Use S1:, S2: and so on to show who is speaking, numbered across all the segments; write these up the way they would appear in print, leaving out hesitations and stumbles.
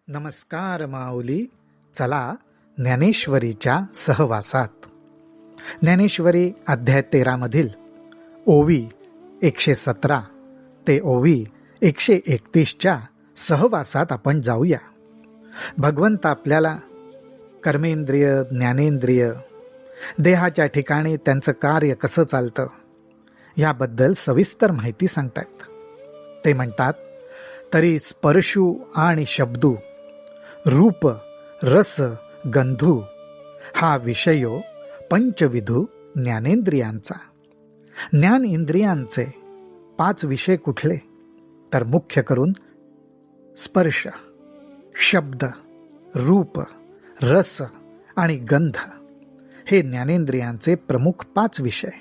S1: नमस्कार माऊली. चला ज्ञानेश्वरीच्या सहवासात. ज्ञानेश्वरी अध्याय 13 मधील ओवी 117 ते ओवी 131च्या सहवासात आपण जाऊया. भगवंत आपल्याला कर्मेंद्रिय, ज्ञानेंद्रिय, देहाच्या ठिकाणी त्यांचं कार्य कसं चालतं याबद्दल सविस्तर माहिती सांगतायत. ते म्हणतात, तरी स्पर्शू आणि शब्दू, रूप रस गंधू हा विषयो पंचविधू ज्ञानेंद्रियांचा. ज्ञान इंद्रियांचे 5 विषय कुठले? तर मुख्य करून स्पर्श, शब्द, रूप, रस आणि गंध हे ज्ञानेंद्रियांचे प्रमुख 5 विषय.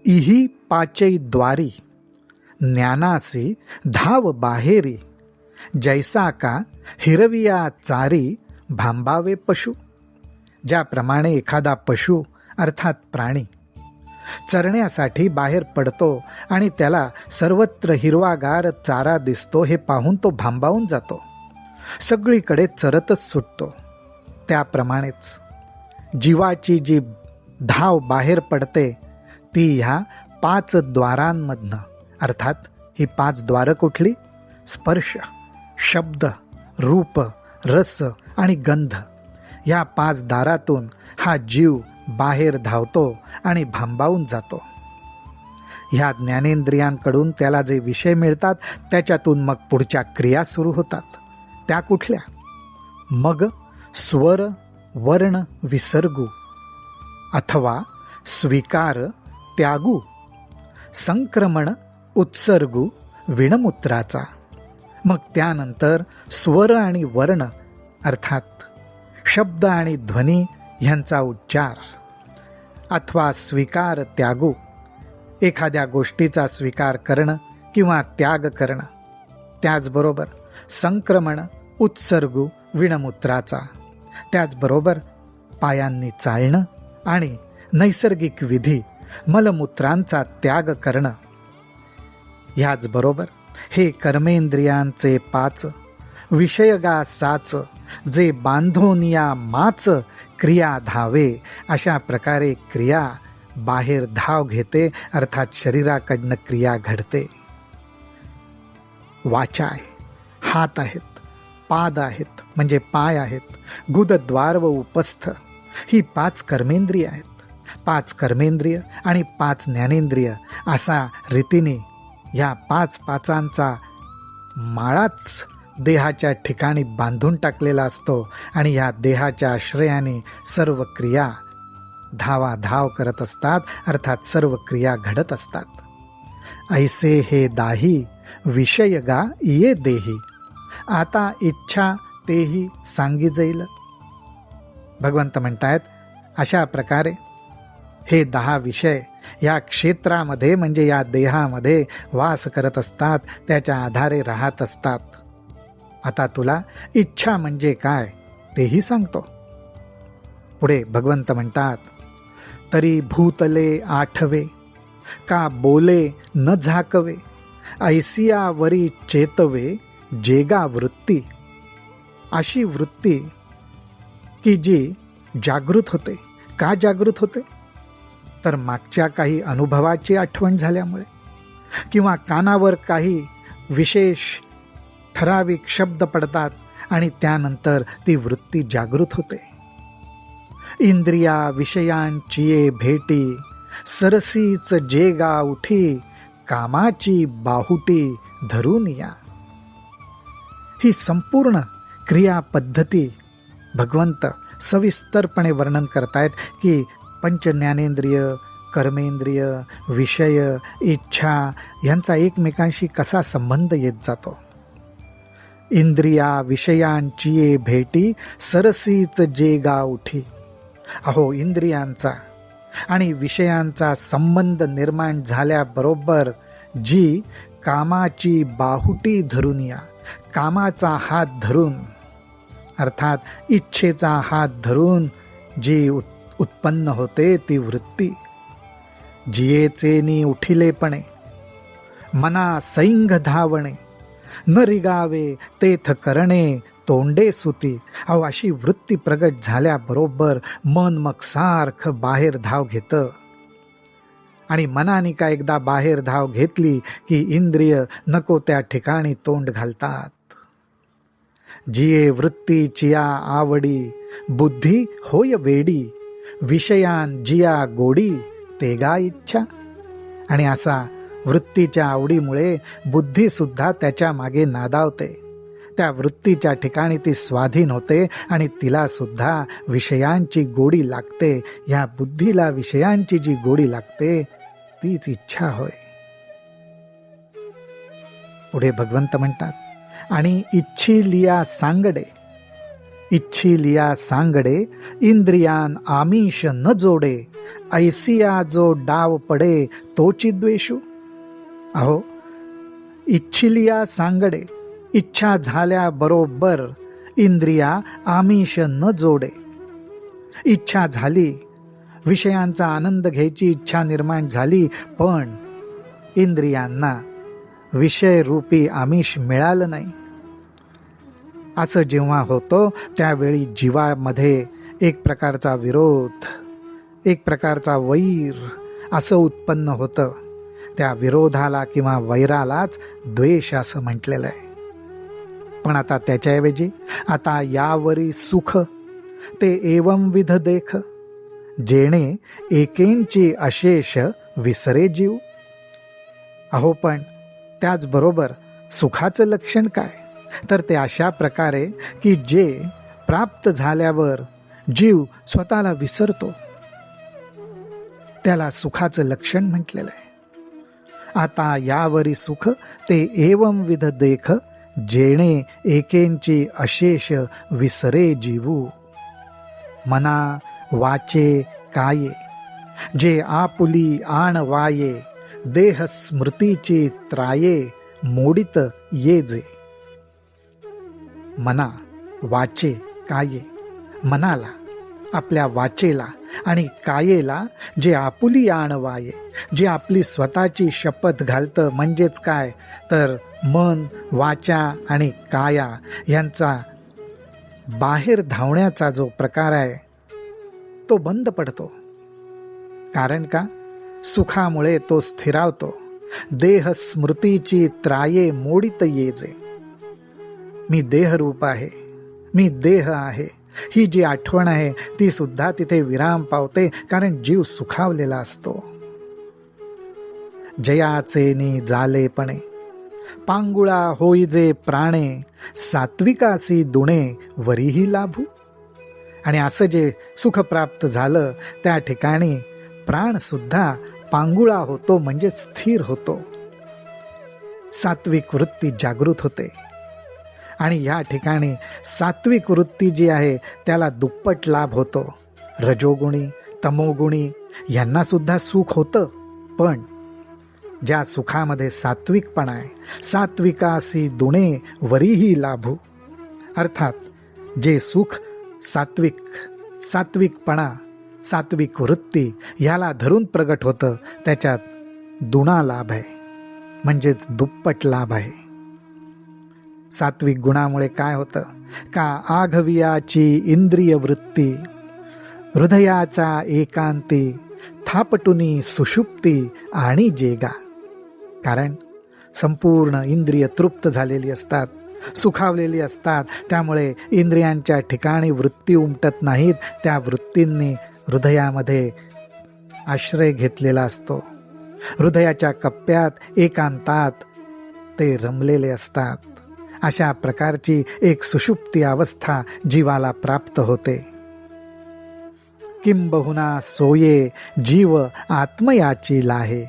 S1: इही पाचै द्वारी ज्ञानासी धाव बाहेरी, जैसा का हिरविया चारी भांबावे पशु. ज्याप्रमाणे एखादा पशु अर्थात प्राणी चरण्यासाठी बाहेर पडतो आणि त्याला सर्वत्र हिरवागार चारा दिसतो हे पाहून तो भांबावून जातो, सगळीकडे चरतच सुटतो. त्याप्रमाणेच जीवाची जी धाव बाहेर पडते ती ह्या 5 द्वारांमधनं, अर्थात ही 5 द्वारं कुठली? स्पर्श, शब्द, रूप, रस आणि गंध या 5 दारातून हा जीव बाहेर धावतो आणि भांबावून जातो. ह्या ज्ञानेंद्रियांकडून त्याला जे विषय मिळतात त्याच्यातून मग पुढच्या क्रिया सुरू होतात. त्या कुठल्या? मग स्वर वर्ण विसर्गू अथवा स्वीकार त्यागू, संक्रमण उत्सर्गू विणमूत्राचा. मग त्यानंतर स्वर आणि वर्ण अर्थात शब्द आणि ध्वनी ह्यांचा उच्चार अथवा स्वीकार त्यागू, एखाद्या गोष्टीचा स्वीकार करणं किंवा त्याग करणं. त्याचबरोबर संक्रमण उत्सर्गू विणमूत्राचा, त्याचबरोबर पायांनी चालणं आणि नैसर्गिक विधी मलमूत्रांचा त्याग करणं. ह्याचबरोबर हे कर्मेंद्रियांचे 5 विषयगा 6 जे बांधून या माच क्रिया धावे, अशा प्रकारे क्रिया बाहेर धाव घेते, अर्थात शरीराकडनं क्रिया घडते. वाचा आहे, हात आहेत, पाद आहेत म्हणजे पाय आहेत, गुदद्वार व उपस्थ ही 5 कर्मेंद्रिय आहेत. 5 कर्मेंद्रिय आणि 5 ज्ञानेंद्रिय असा रीतीने ह्या 5 माळाच देहाच्या ठिकाणी बांधून टाकलेला असतो आणि ह्या देहाच्या आश्रयाने सर्व क्रिया धावाधाव करत असतात, अर्थात सर्व क्रिया घडत असतात. ऐसे हे दाही विषयगा ये देही, आता इच्छा तेही सांगी जाईल. भगवंत म्हणतायत, अशा प्रकारे हे 10 विषय या क्षेत्रामध्ये म्हणजे या देहामध्ये वास करत असतात, त्याच्या आधारे राहत असतात. आता तुला इच्छा म्हणजे काय तेही सांगतो. पुढे भगवंत म्हणतात, तरी भूतले आठवे का बोले न झाकवे, ऐसिया वरी चेतवे जेगा वृत्ती. अशी वृत्ती की जी जागृत होते. का जागृत होते? तर मागच्या काही अनुभवाची आठवण झाल्यामुळे किंवा कानावर काही विशेष ठराविक शब्द पडतात आणि त्यानंतर ती वृत्ती जागृत होते. इंद्रिया विषयांची भेटी, सरसीच जेगा उठी, कामाची बाहुटी धरून या. ही संपूर्ण क्रिया पद्धती भगवंत सविस्तरपणे वर्णन करतायत की पंचज्ञानेंद्रिय, कर्मेंद्रिय, विषय, इच्छा यांचा एकमेकांशी कसा संबंध येत जातो. इंद्रिया विषयांची भेटी, सरसीच जेगा उठी. अहो, इंद्रियांचा आणि विषयांचा संबंध निर्माण झाल्याबरोबर जी कामाची बाहुटी धरून या, कामाचा हात धरून अर्थात इच्छेचा हात धरून जी उत्पन्न होते ती वृत्ती. जियेचे उठिलेपणे मना सैंघ धावणे, न रिगावे तेथ करणे तोंडे सुती. अहो, अशी वृत्ती प्रगट झाल्याबरोबर मन मग सारखं बाहेर धाव घेतं. आणि मनाने का एकदा बाहेर धाव घेतली की इंद्रिय नको त्या ठिकाणी तोंड घालतात. जिये वृत्ती चिया आवडी, बुद्धी होय वेडी, विषयान जिया गोडी, तेगा इच्छा. आणि असा वृत्तीच्या आवडीमुळे बुद्धी सुद्धा त्याच्या मागे नादावते. त्या वृत्तीच्या ठिकाणी ती स्वाधीन होते आणि तिला सुद्धा विषयांची गोडी लागते. या बुद्धीला विषयांची जी गोडी लागते तीच इच्छा होय. पुढे भगवंत म्हणतात, आणि इच्छी लिया सांगडे, इच्छी लिया सांगडे, इंद्रियान आमिष न जोडे, ऐसिया जो डाव पडे तोची द्वेषू. अहो, इच्छिलिया सांगडे, इच्छा झाल्या बरोबर इंद्रिया आमिष न जोडे. इच्छा झाली, विषयांचा आनंद घ्यायची इच्छा निर्माण झाली, पण इंद्रियांना विषय रूपी आमिष मिळालं नाही. असं जेव्हा होतं त्यावेळी जीवामध्ये एक प्रकारचा विरोध, एक प्रकारचा वैर असं उत्पन्न होतं. त्या विरोधाला किंवा वैरालाच द्वेष असं म्हटलेलं आहे. पण आता त्याच्याऐवजी आता यावरी सुख ते एवंविध देख, जेणे एकेंची अशेष विसरे जीव. अहो, पण त्याचबरोबर सुखाचं लक्षण काय, तर ते अशा प्रकारे की जे प्राप्त झाल्यावर जीव स्वतःला विसरतो, त्याला सुखाचं लक्षण म्हटलेलं आहे. आता यावरी सुख ते एवंविध देख, जेणे एकेंची अशेष विसरे जीवू. मना वाचे काये, जे आपुली आण वाये, देह स्मृतीची त्राये, मोडित ये जे. मना वाचे काये, मनाला, आपल्या वाचेला आणि कायेला जे आपुली आण वाये, जे आपली स्वतःची शपथ घालतं, म्हणजेच काय तर मन, वाचा आणि काया यांचा बाहेर धावण्याचा जो प्रकार आहे तो बंद पडतो. कारण का, सुखामुळे तो स्थिरावतो. देह स्मृतीची त्राये मोडित येजे. मी देहरूप आहे, मी देह आहे, ही जी आठवण आहे ती सुद्धा तिथे विराम पावते, कारण जीव सुखावलेला असतो. जयाचे नि जालेपणे, पांगुळा होईजे प्राणे, सात्विकासी दुणे वरीही लाभू. आणि असं जे सुख प्राप्त झालं त्या ठिकाणी प्राण सुद्धा पांगुळा होतो, म्हणजे स्थिर होतो. सात्विक वृत्ती जागृत होते. आणि या ठिकाणी सात्विक वृत्ती जी आहे त्याला दुप्पट लाभ होतो. रजोगुणी, तमोगुणी यांना सुद्धा सुख होतं, पण ज्या सुखामध्ये सात्विकपणा आहे, सात्विकासी दुणे वरीही लाभू. अर्थात जे सुख सात्विकपणा, सात्विक वृत्ती याला धरून प्रगट होतं, त्याच्यात दुणा लाभ आहे, म्हणजेच दुप्पट लाभ आहे. सात्विक गुणामुळे काय होतं का, आघवियाची इंद्रिय वृत्ती, हृदयाचा एकांती, थापटुनी सुषुप्ती आणि जेगा. कारण संपूर्ण इंद्रिय तृप्त झालेली असतात, सुखावलेली असतात. त्यामुळे इंद्रियांच्या ठिकाणी वृत्ती उमटत नाहीत. त्या वृत्तींनी हृदयामध्ये आश्रय घेतलेला असतो. हृदयाच्या कप्प्यात एकांतात ते रमलेले असतात. अशा प्रकारची एक सुषुप्ती अवस्था जीवाला प्राप्त होते. किंबहुना सोये जीव आत्मयाची लाहे,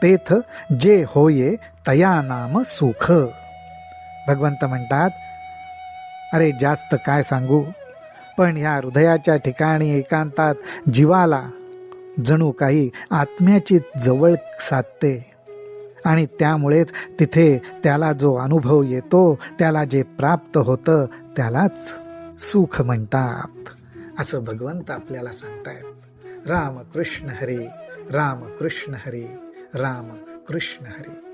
S1: तेथ जे होये तया नाम सुख. भगवंत म्हणतात, अरे जास्त काय सांगू, पण ह्या हृदयाच्या ठिकाणी एकांतात जीवाला जणू काही आत्म्याची जवळ साधते. आणि त्यामुळेच तिथे त्याला जो अनुभव येतो, त्याला जे प्राप्त होतं त्यालाच सुख म्हणतात, असं भगवंत आपल्याला सांगतायत. राम कृष्ण हरी, राम कृष्ण हरी, राम कृष्ण हरी.